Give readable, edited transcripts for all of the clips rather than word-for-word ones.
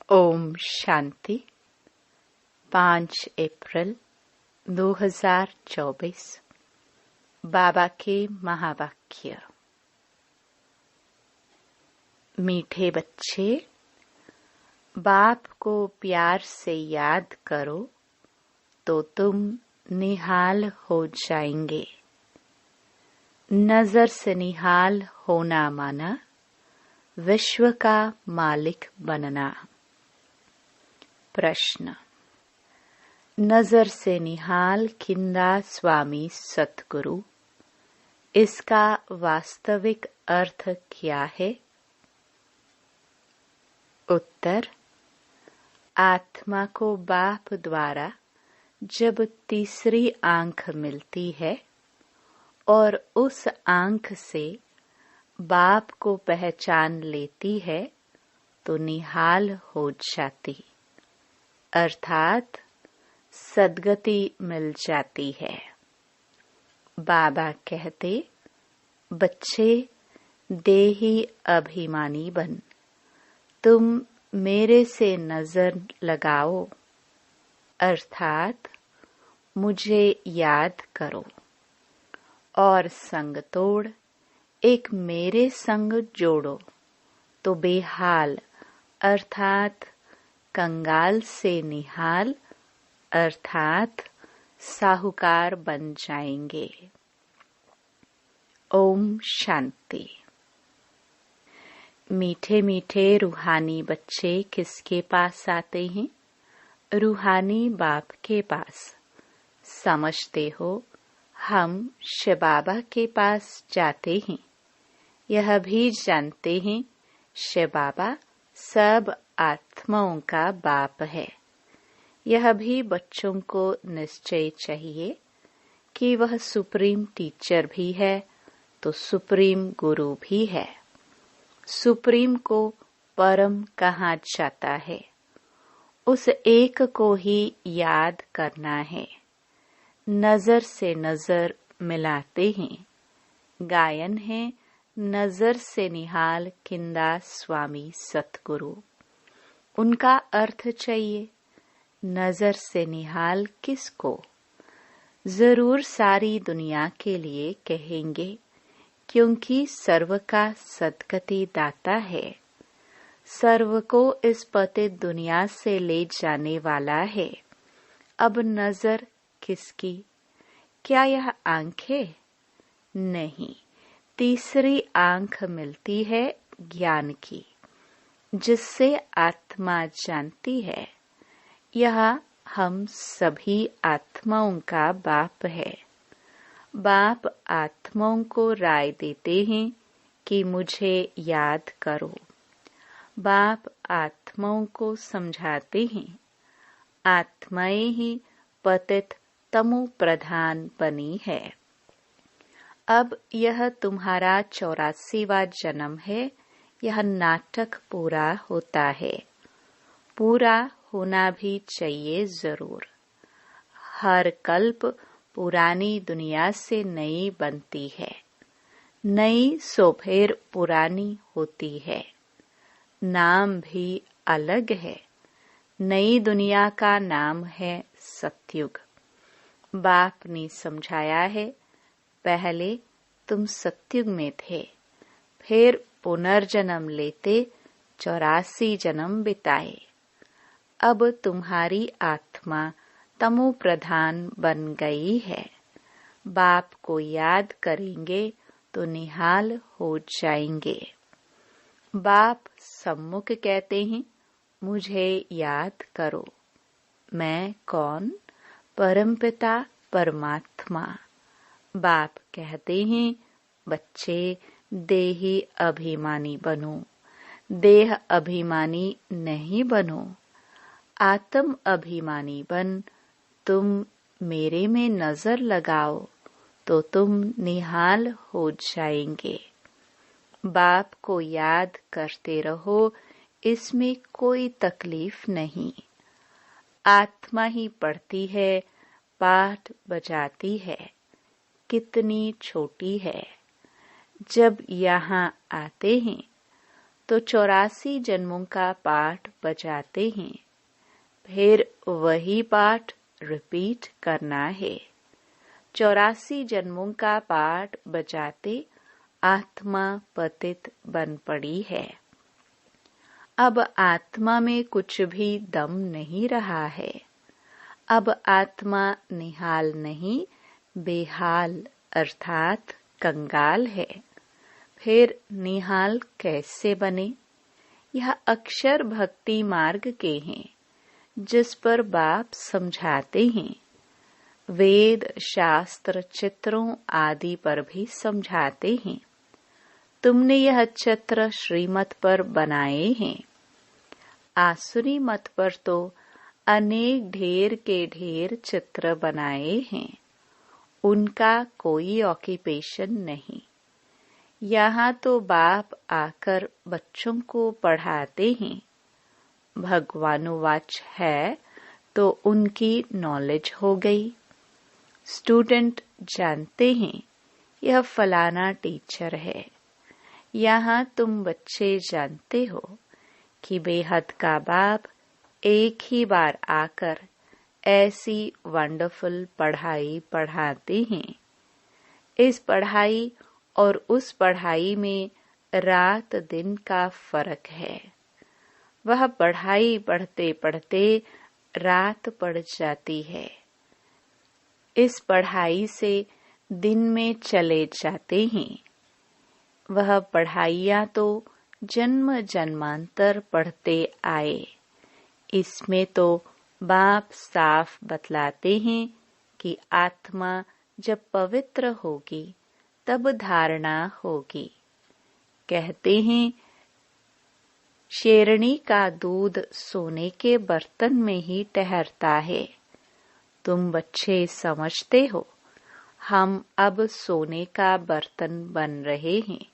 ओम शांति। 5 अप्रैल 2024। बाबा के महावाक्य। मीठे बच्चे, बाप को प्यार से याद करो तो तुम निहाल हो जाएंगे। नजर से निहाल होना माना विश्व का मालिक बनना। प्रश्न। नजर से निहाल किंदा स्वामी सतगुरु, इसका वास्तविक अर्थ क्या है? उत्तर। आत्मा को बाप द्वारा जब तीसरी आंख मिलती है और उस आंख से बाप को पहचान लेती है तो निहाल हो जाती, अर्थात सद्गति मिल जाती है। बाबा कहते, बच्चे देही अभिमानी बन, तुम मेरे से नजर लगाओ, अर्थात मुझे याद करो और संग तोड़ एक मेरे संग जोड़ो तो बेहाल अर्थात कंगाल से निहाल अर्थात साहूकार बन जाएंगे। ओम शांति। मीठे मीठे रूहानी बच्चे किसके पास आते हैं? रूहानी बाप के पास। समझते हो, हम शिव बाबा के पास जाते हैं। यह भी जानते हैं शिव बाबा सब आत्माओं का बाप है। यह भी बच्चों को निश्चय चाहिए कि वह सुप्रीम टीचर भी है तो सुप्रीम गुरु भी है। सुप्रीम को परम कहा जाता है, उस एक को ही याद करना है। नजर से नजर मिलाते हैं। गायन है नजर से निहाल किंदा स्वामी सतगुरु। उनका अर्थ चाहिए, नजर से निहाल किसको? जरूर सारी दुनिया के लिए कहेंगे, क्योंकि सर्व का सद्गति दाता है। सर्व को इस पतित दुनिया से ले जाने वाला है। अब नजर किसकी? क्या यह आंखें? नहीं, तीसरी आंख मिलती है ज्ञान की, जिससे आत्मा जानती है यह हम सभी आत्माओं का बाप है। बाप आत्माओं को राय देते हैं कि मुझे याद करो। बाप आत्माओं को समझाते हैं, आत्माएं ही पतित तमो प्रधान बनी है। अब यह तुम्हारा 84वां जन्म है। यह नाटक पूरा होता है, पूरा होना भी चाहिए जरूर। हर कल्प पुरानी दुनिया से नई बनती है, नई सो फिर पुरानी होती है। नाम भी अलग है। नई दुनिया का नाम है सतयुग। बाप ने समझाया है, पहले तुम सतयुग में थे, फिर पुनर्जन्म लेते 84 जन्म बिताए। अब तुम्हारी आत्मा तमो प्रधान बन गई है। बाप को याद करेंगे तो निहाल हो जाएंगे। बाप सम्मुख कहते हैं, मुझे याद करो। मैं कौन? परमपिता परमात्मा। बाप कहते हैं, बच्चे देही अभिमानी बनो, देह अभिमानी नहीं बनो। आत्म अभिमानी बन, तुम मेरे में नजर लगाओ तो तुम निहाल हो जाएंगे। बाप को याद करते रहो, इसमें कोई तकलीफ नहीं। आत्मा ही पढ़ती है, पाठ बजाती है, कितनी छोटी है। जब यहाँ आते हैं तो 84 जन्मों का पाठ बजाते हैं, फिर वही पाठ रिपीट करना है। 84 जन्मों का पाठ बजाते आत्मा पतित बन पड़ी है। अब आत्मा में कुछ भी दम नहीं रहा है। अब आत्मा निहाल नहीं, बेहाल अर्थात कंगाल है। फिर निहाल कैसे बने? यह अक्षर भक्ति मार्ग के हैं, जिस पर बाप समझाते हैं। वेद शास्त्र चित्रों आदि पर भी समझाते हैं। तुमने यह चित्र श्रीमत पर बनाए हैं। आसुरी मत पर तो अनेक ढेर के ढेर चित्र बनाए हैं। उनका कोई ऑक्यूपेशन नहीं। यहाँ तो बाप आकर बच्चों को पढ़ाते हैं। भगवानुवाच है तो उनकी नॉलेज हो गई। स्टूडेंट जानते हैं यह फलाना टीचर है। यहाँ तुम बच्चे जानते हो कि बेहद का बाप एक ही बार आकर ऐसी वंडरफुल पढ़ाई पढ़ाते हैं। इस पढ़ाई और उस पढ़ाई में रात दिन का फर्क है। वह पढ़ाई पढ़ते पढ़ते रात पड़ जाती है। इस पढ़ाई से दिन में चले जाते हैं। वह पढ़ाइयाँ तो जन्म जन्मांतर पढ़ते आए। इसमें तो बाप साफ बतलाते हैं कि आत्मा जब पवित्र होगी तब धारणा होगी। कहते हैं शेरनी का दूध सोने के बर्तन में ही ठहरता है। तुम बच्चे समझते हो हम अब सोने का बर्तन बन रहे हैं।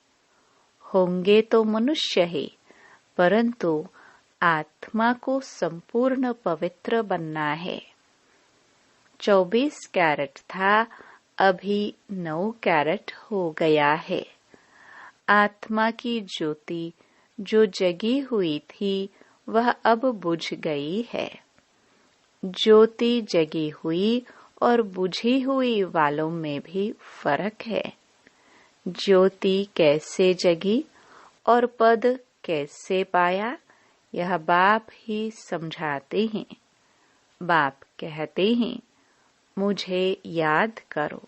होंगे तो मनुष्य ही, परंतु आत्मा को संपूर्ण पवित्र बनना है। 24 कैरेट था, अभी 9 कैरेट हो गया है। आत्मा की ज्योति जो जगी हुई थी वह अब बुझ गई है। ज्योति जगी हुई और बुझी हुई वालों में भी फर्क है। ज्योति कैसे जगी और पद कैसे पाया, यह बाप ही समझाते हैं। बाप कहते हैं मुझे याद करो।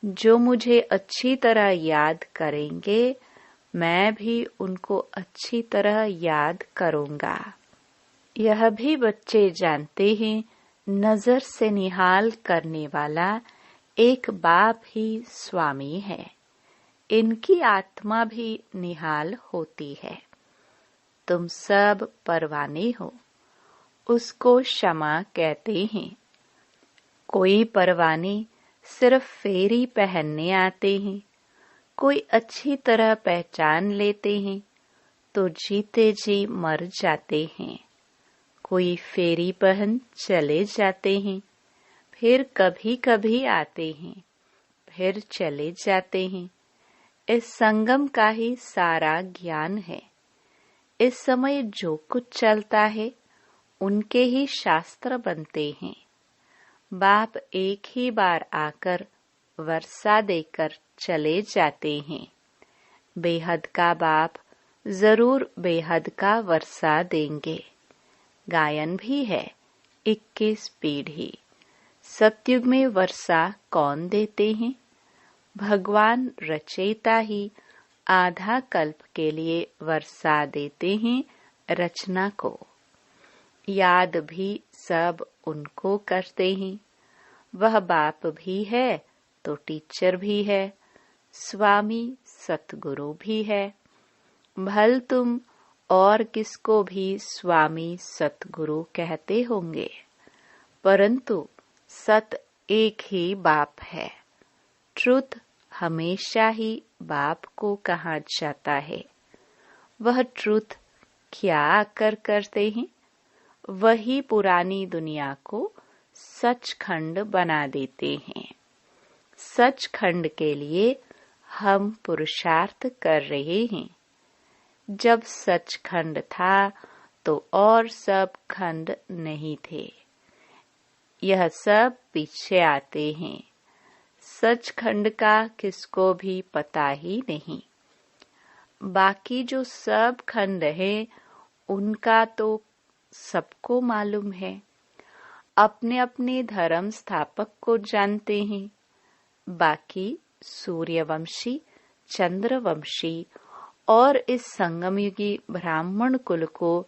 जो मुझे अच्छी तरह याद करेंगे मैं भी उनको अच्छी तरह याद करूंगा। यह भी बच्चे जानते हैं नजर से निहाल करने वाला एक बाप ही स्वामी है। इनकी आत्मा भी निहाल होती है। तुम सब परवाने हो, उसको क्षमा कहते हैं। कोई परवाने सिर्फ फेरी पहनने आते हैं, कोई अच्छी तरह पहचान लेते हैं तो जीते जी मर जाते हैं। कोई फेरी पहन चले जाते हैं, फिर कभी कभी आते हैं, फिर चले जाते हैं। इस संगम का ही सारा ज्ञान है। इस समय जो कुछ चलता है उनके ही शास्त्र बनते हैं। बाप एक ही बार आकर वर्षा देकर चले जाते हैं। बेहद का बाप जरूर बेहद का वर्षा देंगे। गायन भी है 21 पीढ़ी। सतयुग में वर्षा कौन देते हैं? भगवान रचयिता ही आधा कल्प के लिए वर्षा देते हैं रचना को। याद भी सब उनको करते हैं। वह बाप भी है तो टीचर भी है, स्वामी सतगुरु भी है। भल तुम और किसको भी स्वामी सतगुरु कहते होंगे, परंतु सत एक ही बाप है। ट्रुथ हमेशा ही बाप को कहा जाता है। वह ट्रुथ क्या आकर करते हैं? वही पुरानी दुनिया को सचखंड बना देते हैं। सचखंड के लिए हम पुरुषार्थ कर रहे हैं। जब सचखंड था तो और सब खंड नहीं थे। यह सब पीछे आते हैं। सचखंड का किसको भी पता ही नहीं। बाकी जो सब खंड है उनका तो सबको मालूम है। अपने अपने धर्म स्थापक को जानते हैं। बाकी सूर्यवंशी, चंद्रवंशी और इस संगमयुगी ब्राह्मण कुल को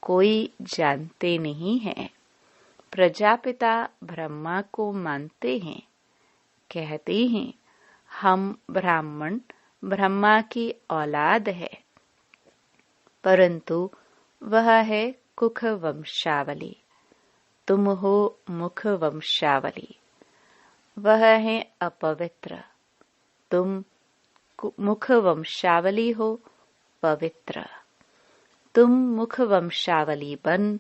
कोई जानते नहीं है। प्रजापिता ब्रह्मा को मानते हैं। कहते हैं हम ब्राह्मण ब्रह्मा की औलाद है, परंतु वह है कुख वंशावली, तुम हो मुख वंशावली। वह है अपवित्र, तुम मुख वंशावली हो पवित्र। तुम मुख वंशावली बन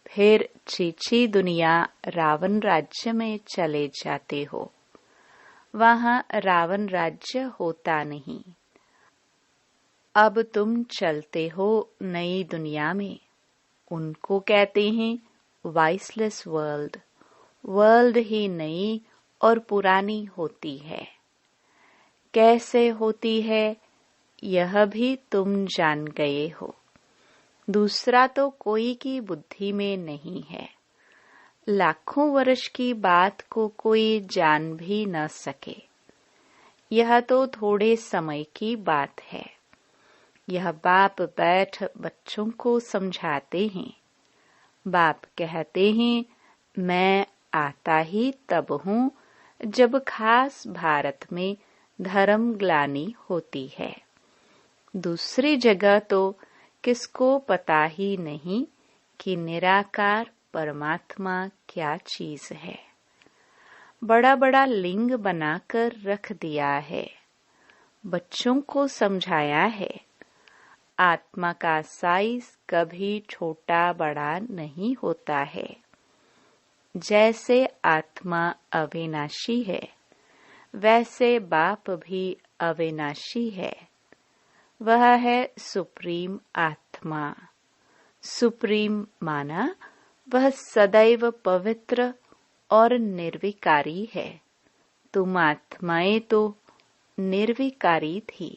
फिर चीची दुनिया रावण राज्य में चले जाते हो। वहां रावण राज्य होता नहीं। अब तुम चलते हो नई दुनिया में। उनको कहते हैं वाइसलेस वर्ल्ड। वर्ल्ड ही नई और पुरानी होती है। कैसे होती है यह भी तुम जान गए हो। दूसरा तो कोई की बुद्धि में नहीं है। लाखों वर्ष की बात को कोई जान भी न सके। यह तो थोड़े समय की बात है। यह बाप बैठ बच्चों को समझाते हैं। बाप कहते हैं मैं आता ही तब हूँ जब खास भारत में धर्म ग्लानि होती है। दूसरी जगह तो किसको पता ही नहीं कि निराकार परमात्मा क्या चीज है। बड़ा बड़ा लिंग बनाकर रख दिया है। बच्चों को समझाया है आत्मा का साइज कभी छोटा बड़ा नहीं होता है। जैसे आत्मा अविनाशी है वैसे बाप भी अविनाशी है। वह है सुप्रीम आत्मा। सुप्रीम माना वह सदैव पवित्र और निर्विकारी है। तुम आत्माएं तो निर्विकारी थी।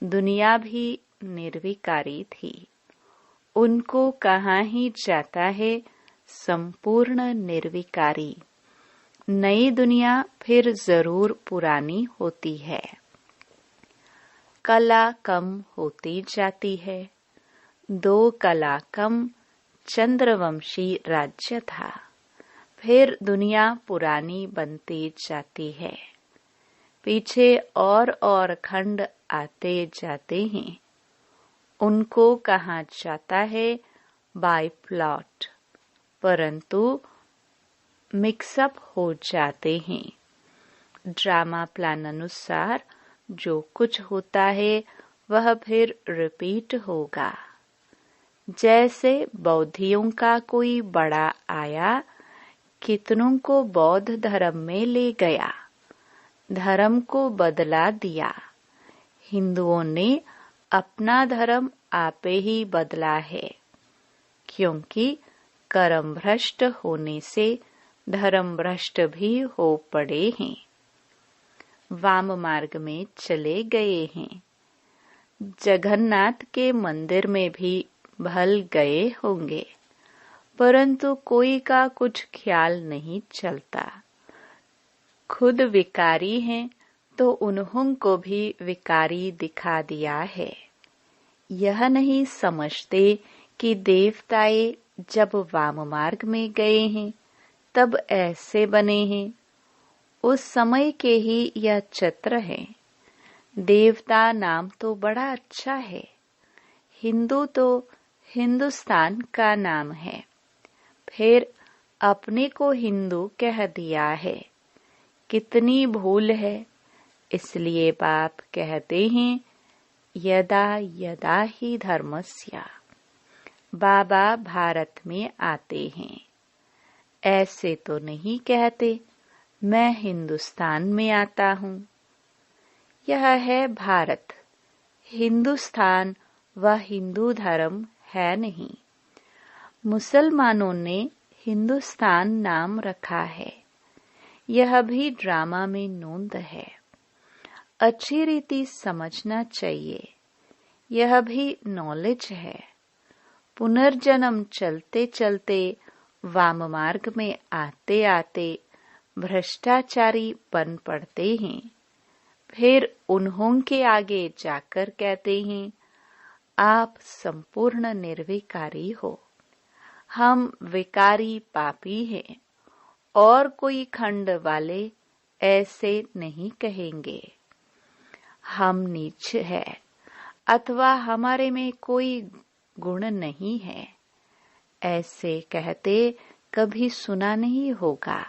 दुनिया भी निर्विकारी थी। उनको कहाँ ही जाता है संपूर्ण निर्विकारी। नई दुनिया फिर जरूर पुरानी होती है। कला कम होती जाती है। 2 कला कम चंद्रवंशी राज्य था। फिर दुनिया पुरानी बनती जाती है। पीछे और खंड आते जाते हैं। उनको कहा जाता है बाय प्लॉट, परंतु मिक्सअप हो जाते हैं। ड्रामा प्लान अनुसार जो कुछ होता है वह फिर रिपीट होगा। जैसे बौद्धियों का कोई बड़ा आया, कितनों को बौद्ध धर्म में ले गया, धर्म को बदला दिया। हिंदुओं ने अपना धर्म आपे ही बदला है, क्योंकि कर्म भ्रष्ट होने से धर्म भ्रष्ट भी हो पड़े हैं। वाम मार्ग में चले गए हैं। जगन्नाथ के मंदिर में भी भल गए होंगे, परंतु कोई का कुछ ख्याल नहीं चलता। खुद विकारी हैं तो उन्हों को भी विकारी दिखा दिया है। यह नहीं समझते कि देवताए जब वाम मार्ग में गए हैं तब ऐसे बने हैं। उस समय के ही यह चित्र है। देवता नाम तो बड़ा अच्छा है। हिंदू तो हिंदुस्तान का नाम है। फिर अपने को हिंदू कह दिया है। कितनी भूल है। इसलिए बाप कहते हैं यदा यदा ही धर्मस्य। बाबा भारत में आते हैं। ऐसे तो नहीं कहते मैं हिंदुस्तान में आता हूँ। यह है भारत। हिंदुस्तान वह हिंदू धर्म है नहीं। मुसलमानों ने हिंदुस्तान नाम रखा है, यह भी ड्रामा में नोंद है। अच्छी रीति समझना चाहिए, यह भी नॉलेज है। पुनर्जन्म चलते चलते वाम मार्ग में आते आते भ्रष्टाचारी बन पड़ते हैं। फिर उन्हों के आगे जाकर कहते हैं, आप संपूर्ण निर्विकारी हो, हम विकारी पापी हैं। और कोई खंड वाले ऐसे नहीं कहेंगे, हम नीच है अथवा हमारे में कोई गुण नहीं है। ऐसे कहते कभी सुना नहीं होगा।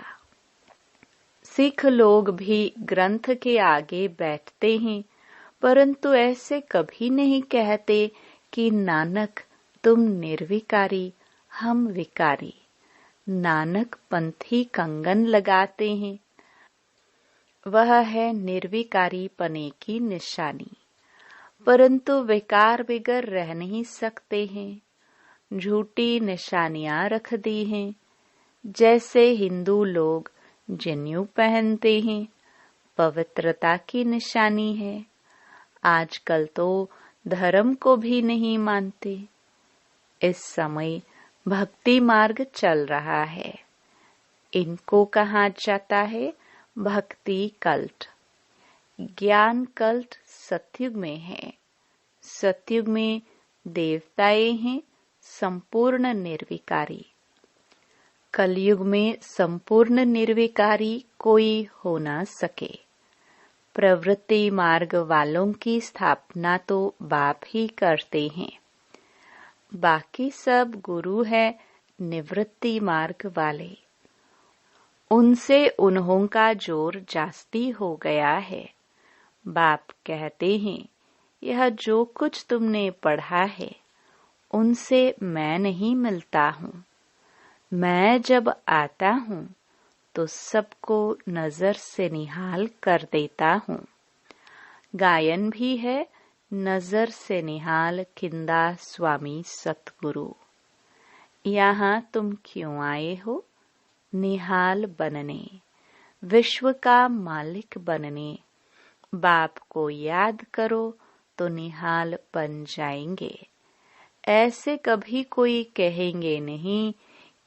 सिख लोग भी ग्रंथ के आगे बैठते हैं, परंतु ऐसे कभी नहीं कहते कि नानक तुम निर्विकारी, हम विकारी। नानक पंथी कंगन लगाते हैं, वह है निर्विकारी पने की निशानी। परंतु विकार बिगर रह नहीं सकते हैं। झूठी निशानियां रख दी हैं। जैसे हिंदू लोग जनेऊ पहनते हैं, पवित्रता की निशानी है। आजकल तो धर्म को भी नहीं मानते। इस समय भक्ति मार्ग चल रहा है, इनको कहा जाता है भक्ति कल्ट। ज्ञान कल्ट सतयुग में है। सतयुग में देवताएं हैं संपूर्ण निर्विकारी। कलयुग में संपूर्ण निर्विकारी कोई हो ना सके। प्रवृत्ति मार्ग वालों की स्थापना तो बाप ही करते हैं। बाकी सब गुरु है निवृत्ति मार्ग वाले। उनसे उन्हों का जोर जास्ती हो गया है। बाप कहते हैं, यह जो कुछ तुमने पढ़ा है उनसे मैं नहीं मिलता हूँ। मैं जब आता हूँ तो सबको नजर से निहाल कर देता हूँ। गायन भी है नजर से निहाल किंदा स्वामी सतगुरु। यहाँ तुम क्यों आए हो? निहाल बनने, विश्व का मालिक बनने। बाप को याद करो तो निहाल बन जाएंगे। ऐसे कभी कोई कहेंगे नहीं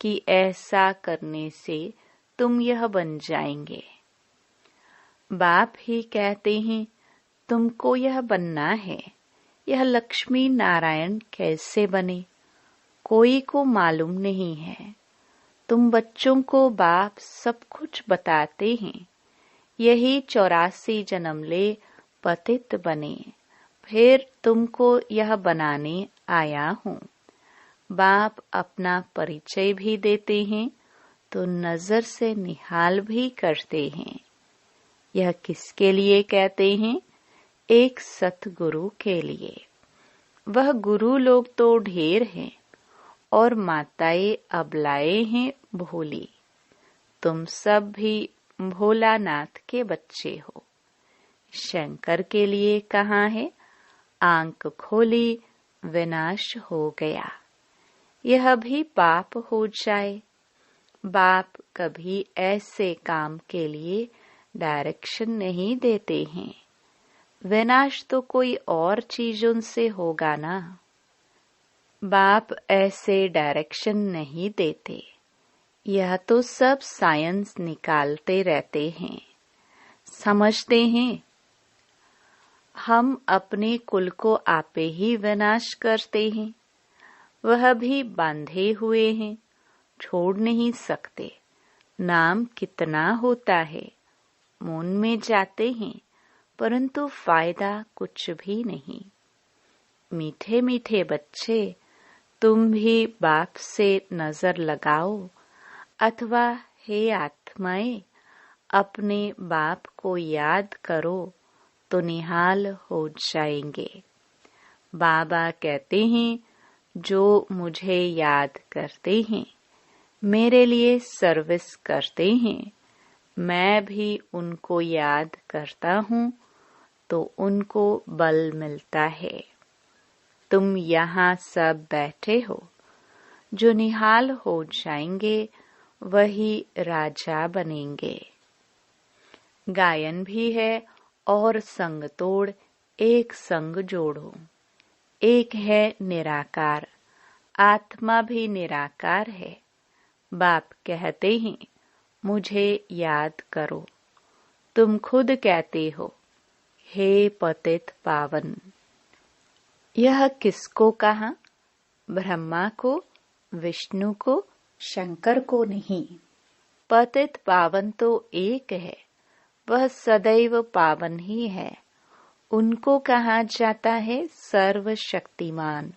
कि ऐसा करने से तुम यह बन जाएंगे। बाप ही कहते हैं, तुमको यह बनना है। यह लक्ष्मी नारायण कैसे बने, कोई को मालूम नहीं है। तुम बच्चों को बाप सब कुछ बताते हैं। यही 84 जन्म ले पतित बने, फिर तुमको यह बनाने आया हूँ। बाप अपना परिचय भी देते हैं तो नजर से निहाल भी करते हैं। यह किसके लिए कहते हैं? एक सतगुरु के लिए। वह गुरु लोग तो ढेर हैं और माताएं अबलाएं हैं भोली। तुम सब भी भोलानाथ के बच्चे हो। शंकर के लिए कहा है, आंख खोली विनाश हो गया। यह भी पाप हो जाए। बाप कभी ऐसे काम के लिए डायरेक्शन नहीं देते हैं। विनाश तो कोई और चीजों से होगा ना। बाप ऐसे डायरेक्शन नहीं देते। यह तो सब साइंस निकालते रहते हैं। समझते हैं हम अपने कुल को आपे ही विनाश करते हैं। वह भी बांधे हुए हैं, छोड़ नहीं सकते। नाम कितना होता है, मौन में जाते हैं, परंतु फायदा कुछ भी नहीं। मीठे मीठे बच्चे, तुम भी बाप से नजर लगाओ अथवा हे आत्माएं, अपने बाप को याद करो तो निहाल हो जाएंगे। बाबा कहते हैं, जो मुझे याद करते हैं, मेरे लिए सर्विस करते हैं, मैं भी उनको याद करता हूँ तो उनको बल मिलता है। तुम यहाँ सब बैठे हो, जो निहाल हो जाएंगे वही राजा बनेंगे। गायन भी है और संग तोड़ एक संग जोड़ो। एक है निराकार, आत्मा भी निराकार है। बाप कहते हैं मुझे याद करो। तुम खुद कहते हो हे पतित पावन। यह किसको कहा? ब्रह्मा को, विष्णु को, शंकर को नहीं। पतित पावन तो एक है, वह सदैव पावन ही है। उनको कहा जाता है सर्वशक्तिमान।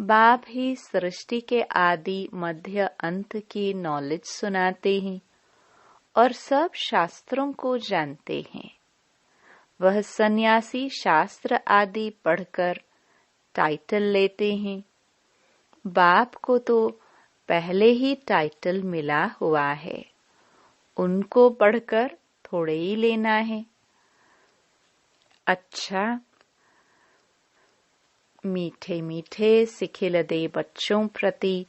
बाप ही सृष्टि के आदि मध्य अंत की नॉलेज सुनाते हैं और सब शास्त्रों को जानते हैं। वह सन्यासी शास्त्र आदि पढ़कर टाइटल लेते हैं। बाप को तो पहले ही टाइटल मिला हुआ है, उनको पढ़कर थोड़े ही लेना है। अच्छा, मीठे मीठे सिखिलदे बच्चों प्रति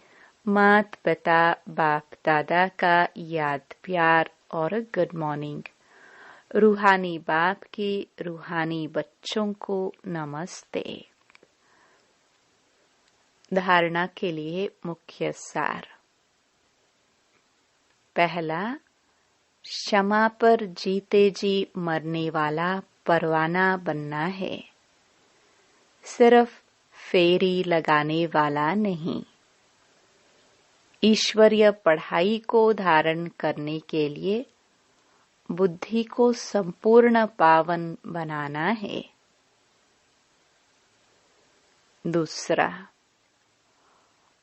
मात पिता बाप दादा का याद प्यार और गुड मॉर्निंग। रूहानी बाप की रूहानी बच्चों को नमस्ते। धारणा के लिए मुख्य सार। पहला, क्षमा पर जीते जी मरने वाला परवाना बनना है, सिर्फ फेरी लगाने वाला नहीं। ईश्वरीय पढ़ाई को धारण करने के लिए बुद्धि को संपूर्ण पावन बनाना है। दूसरा,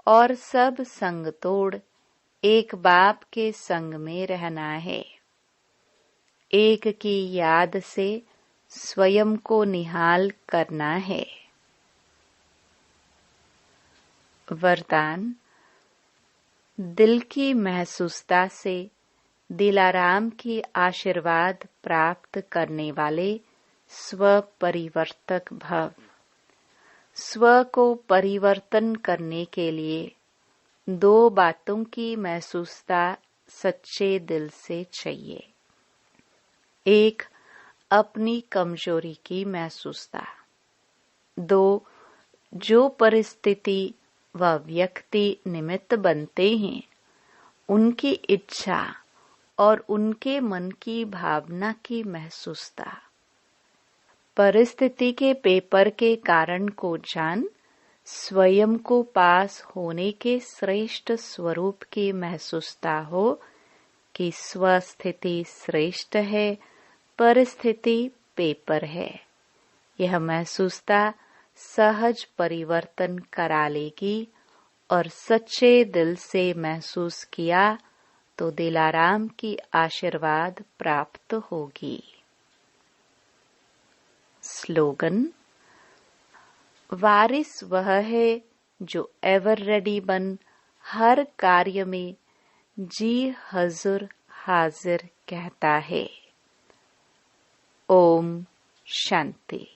और सब संग तोड़ एक बाप के संग में रहना है। एक की याद से स्वयं को निहाल करना है। वरदान, दिल की महसूसता से दिलाराम की आशीर्वाद प्राप्त करने वाले स्व परिवर्तक भव। स्व को परिवर्तन करने के लिए दो बातों की महसूसता सच्चे दिल से चाहिए। एक, अपनी कमजोरी की महसूसता। दो, जो परिस्थिति व व्यक्ति निमित्त बनते हैं उनकी इच्छा और उनके मन की भावना की महसूसता। परिस्थिति के पेपर के कारण को जान स्वयं को पास होने के श्रेष्ठ स्वरूप की महसूसता हो कि स्वस्थिति श्रेष्ठ है, परिस्थिति पेपर है। यह महसूसता सहज परिवर्तन करा लेगी और सच्चे दिल से महसूस किया तो दिलाराम की आशीर्वाद प्राप्त होगी। स्लोगन, वारिस वह है जो एवर रेडी बन हर कार्य में जी हजूर हाजिर कहता है। ओम शांति।